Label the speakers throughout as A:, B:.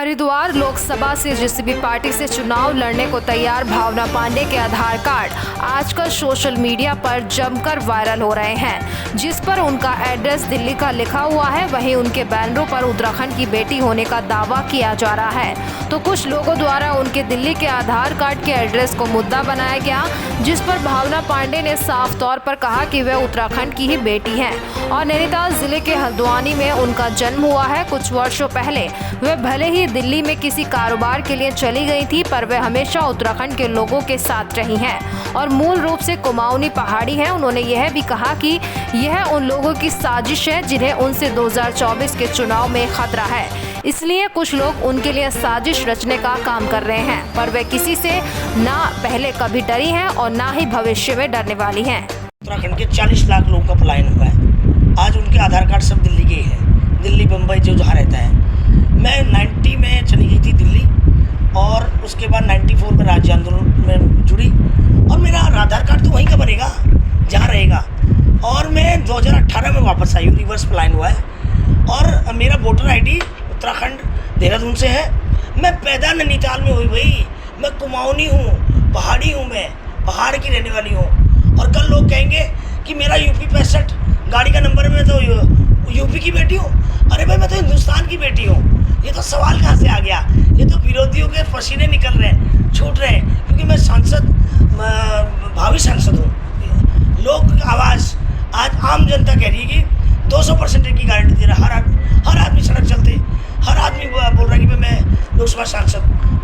A: हरिद्वार लोकसभा से JCB party से चुनाव लड़ने को तैयार भावना पांडे के आधार कार्ड आजकल सोशल मीडिया पर जमकर वायरल हो रहे हैं, जिस पर उनका एड्रेस दिल्ली का लिखा हुआ है। वहीं उनके बैनरों पर उत्तराखंड की बेटी होने का दावा किया जा रहा है। तो कुछ लोगों द्वारा उनके दिल्ली के आधार कार्ड के एड्रेस को मुद्दा बनाया गया, जिस पर भावना पांडे ने साफ तौर पर कहा कि वे उत्तराखंड की ही बेटी हैं और नैनीताल जिले के हल्द्वानी में उनका जन्म हुआ है। कुछ वर्षों पहले वे भले ही दिल्ली में किसी कारोबार के लिए चली गई थी, पर वे हमेशा उत्तराखंड के लोगों के साथ रही हैं और मूल रूप से कुमाऊनी पहाड़ी हैं। उन्होंने यह भी कहा कि यह उन लोगों की साजिश है जिन्हें उनसे 2024 के चुनाव में खतरा है, इसलिए कुछ लोग उनके लिए साजिश रचने का काम कर रहे हैं, पर वे किसी से ना पहले कभी डरी हैं और ना ही भविष्य में डरने वाली हैं।
B: उत्तराखंड के 40 लाख लोगों का पलायन हुआ है। आज उनके आधार कार्ड सब दिल्ली के ही हैं, दिल्ली बम्बई जो जहाँ रहता है। मैं 90 में चली गई थी दिल्ली और उसके बाद 94 में राज्य आंदोलन में जुड़ी और मेरा आधार कार्ड तो वहीं का बनेगा जहाँ रहेगा। और मैं 2018 में वापस आई हूँ, रिवर्स पलायन हुआ है और मेरा वोटर आईडी उत्तराखंड देहरादून से है। मैं पैदा नैनीताल में हुई भाई, मैं कुमाऊनी हूँ, पहाड़ी हूँ, मैं पहाड़ की रहने वाली हूँ। और कल लोग कहेंगे कि मेरा यूपी 65 गाड़ी का नंबर है, मैं तो यूपी की बेटी हूँ। अरे भाई मैं तो हिंदुस्तान की बेटी हूँ। ये तो सवाल कहाँ से आ गया? ये तो विरोधियों के पसीने निकल रहे हैं, छूट रहे हैं, क्योंकि मैं सांसद, भावी सांसद हूँ। लोग आवाज़ आज आम जनता कह रही है कि 200% की गारंटी दे रहा है। हर आदमी सड़क चलते, हर आदमी बोल रहा है कि मैं लोकसभा सांसद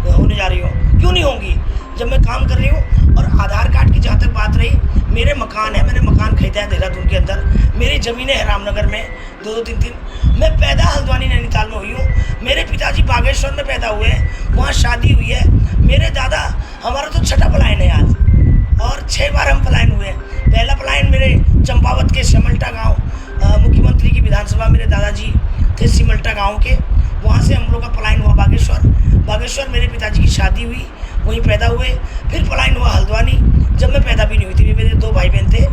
B: होने जा रही हूँ। क्यों नहीं होंगी जब मैं काम कर रही हूँ? और आधार कार्ड की जहाँ तक बात रही, मेरे मकान है, मैंने मकान खरीदा है देहरादून के अंदर, मेरी ज़मीनें है रामनगर में 2-2-3-3। मैं पैदा हल्द्वानी नैनीताल में हुई हूँ। मेरे पिताजी बागेश्वर में पैदा हुए हैं, वहाँ शादी हुई है। मेरे दादा, हमारा तो छठा पलायन है आज और 6 बार हम पलायन हुए हैं। पहला पलायन मेरे चंपावत के सिमल्टा गाँव, मुख्यमंत्री की विधानसभा मेरे दादाजी थे सिमल्टा गाँव के, वहाँ से हम लोग का पलायन हुआ बागेश्वर मेरे पिताजी की शादी हुई, वहीं पैदा हुए। फिर पलायन हुआ हल्द्वानी, जब मैं पैदा भी नहीं हुई थी, मेरे 2 भाई बहन थे।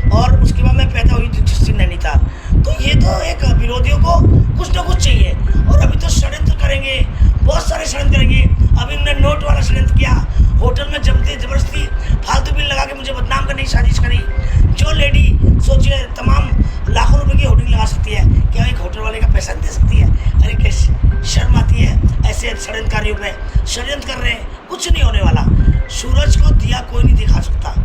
B: और उसके बाद मैं पैदा हुई डिस्ट्रिक्ट नैनीताल। तो ये तो एक विरोधियों को कुछ ना कुछ चाहिए और अभी तो षड्यंत्र करेंगे, बहुत सारे षड्यंत्र करेंगे। अभी उन्होंने नोट वाला षड्यंत्र किया, होटल में जबरदस्ती फालतू बिल लगा के मुझे बदनाम करने की साजिश करी। जो लेडी सोचिए तमाम लाखों रुपए की होर्डिंग लगा सकती है, क्या एक होटल वाले का पैसा नहीं दे सकती है? अरे कैसे शर्म आती है ऐसे षड्यंत्रकारियों में। षड्यंत्र कर रहे हैं, कुछ नहीं होने वाला। सूरज को दिया कोई नहीं दिखा सकता।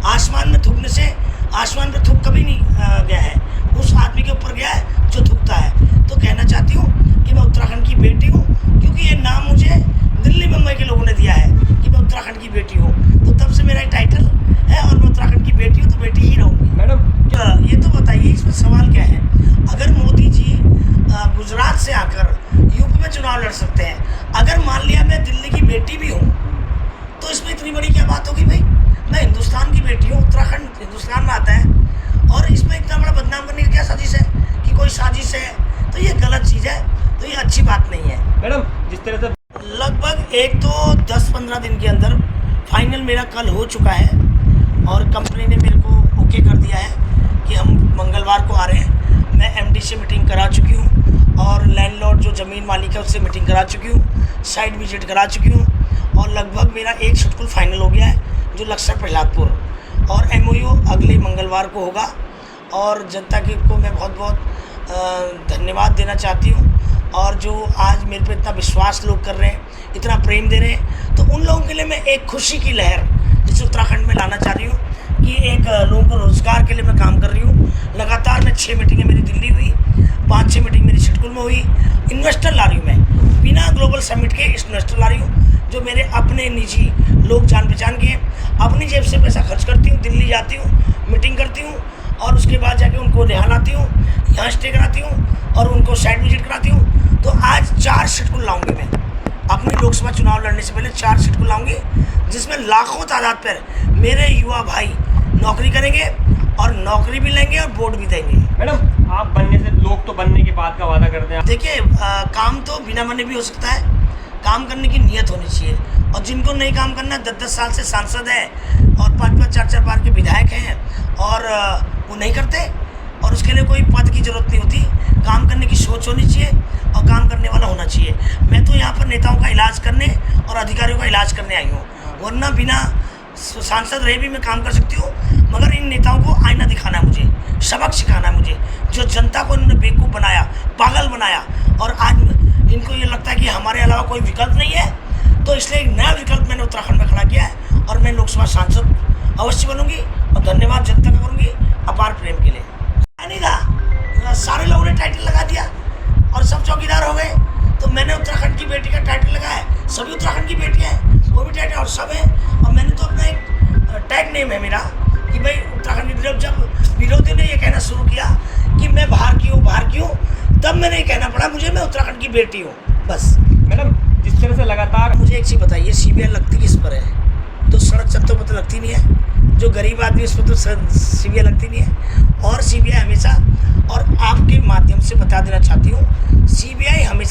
B: आसमान में थूकने से, आसमान पर थूक कभी नहीं गया है, उस आदमी के ऊपर गया है जो थूकता है। तो कहना चाहती हूँ कि मैं उत्तराखंड की बेटी हूँ, क्योंकि ये नाम मुझे दिल्ली मुंबई के लोगों ने दिया है कि मैं उत्तराखंड की बेटी हूँ, तो तब से मेरा टाइटल है और मैं उत्तराखंड की बेटी हूँ, तो बेटी ही रहूँगी। मैडम ये तो बताइए, इसमें सवाल क्या है? अगर मोदी जी गुजरात से आकर यूपी में चुनाव लड़ सकते हैं, अगर मान लिया मैं दिल्ली की बेटी भी हूँ, तो इसमें इतनी बड़ी क्या बात होगी भाई? मैं हिंदुस्तान की बेटी हूँ, उत्तराखंड हिंदुस्तान में आता है और इसमें इतना बड़ा बदनाम करने की क्या साजिश है? कि कोई साजिश है तो ये गलत चीज़ है, तो ये अच्छी बात नहीं है।
C: मैडम जिस तरह से
B: लगभग एक तो 10-15 दिन के अंदर फाइनल मेरा कल हो चुका है और कंपनी ने मेरे को ओके कर दिया है कि हम मंगलवार को आ रहे हैं। मैं एमडी से मीटिंग करा चुकी हूँ और लैंडलॉर्ड जो ज़मीन मालिक है उससे मीटिंग करा चुकी हूँ, साइट विजिट करा चुकी हूँ और लगभग मेरा एक शेड्यूल फाइनल हो गया है, जो लक्सर प्रहलादपुर, और एमओयू अगले मंगलवार को होगा। और जनता को मैं बहुत बहुत धन्यवाद देना चाहती हूँ। और जो आज मेरे पे इतना विश्वास लोग कर रहे हैं, इतना प्रेम दे रहे हैं, तो उन लोगों के लिए मैं एक खुशी की लहर इस उत्तराखंड में लाना चाह रही हूँ कि एक लोगों को रोज़गार के लिए मैं काम कर रही हूँ। लगातार मैं 6 मीटिंगें मेरी दिल्ली हुई, 5-6 मीटिंग मेरी शेड्यूल में हुई। इन्वेस्टर ला रही हूँ मैं, बिना ग्लोबल समिट के इन्वेस्टर ला रही हूँ, जो मेरे अपने निजी लोग जान पहचान के हैं। अपनी जेब से पैसा खर्च करती हूँ, दिल्ली जाती हूँ, मीटिंग करती हूँ और उसके बाद जाके उनको यहाँ लाती हूँ, यहाँ स्टे कराती हूँ और उनको साइट विजिट कराती हूँ। तो आज 4 शेड्यूल लाऊंगी मैं अपनी लोकसभा चुनाव लड़ने से पहले, 4 शेड्यूल लाऊंगी, जिसमें लाखों तादाद पर मेरे युवा भाई नौकरी करेंगे और नौकरी भी लेंगे और वोट भी देंगे।
C: मैडम आप बनने से, लोग तो बनने के बाद का वादा करते हैं।
B: देखिए काम तो बिना बने भी हो सकता है, काम करने की नीयत होनी चाहिए। और जिनको नहीं काम करना, 10-10 साल से सांसद है और 5-5, 4-4 बार के विधायक हैं और वो नहीं करते, और उसके लिए कोई पद की जरूरत नहीं होती, काम करने की सोच होनी चाहिए और काम करने वाला होना चाहिए। मैं तो यहाँ पर नेताओं का इलाज करने और अधिकारियों का इलाज करने आई हूँ, वरना बिना सांसद रहे भी मैं काम कर सकती हूँ, मगर इन नेताओं को आईना दिखाना है मुझे, सबक सिखाना है मुझे। जो जनता को इन्होंने बेवकूफ़ बनाया, पागल बनाया, और आज इनको ये लगता है कि हमारे अलावा कोई विकल्प नहीं है, तो इसलिए एक नया विकल्प मैंने उत्तराखंड में खड़ा किया है और मैं लोकसभा सांसद अवश्य बनूंगी और धन्यवाद जनता का करूँगी अपार प्रेम के लिए। नहीं था, सारे लोगों ने टाइटल लगा दिया और सब चौकीदार हो गए, तो मैंने उत्तराखंड की बेटी का टाइटल लगाया। सभी उत्तराखंड की बेटियाँ हैं, वो भी टाइटल और सब हैं, और मैंने तो अपना एक टैग नेम है मेरा कि भाई उत्तराखंड की। जब विरोधियों ने ये कहना शुरू किया कि मैं बाहर की हूँ, तब मैंने ये कहना पड़ा मुझे मैं उत्तराखंड की बेटी हूँ, बस।
C: मैडम, जिस तरह से लगातार
B: मुझे एक चीज़ बताइए, सीबीआई लगती किस पर है? तो सड़क चत्तों पर तो लगती नहीं है, जो गरीब आदमी उस पर तो सीबीआई लगती नहीं है। और सीबीआई हमेशा, और आपके माध्यम से बता देना चाहती हूँ, सीबीआई हमेशा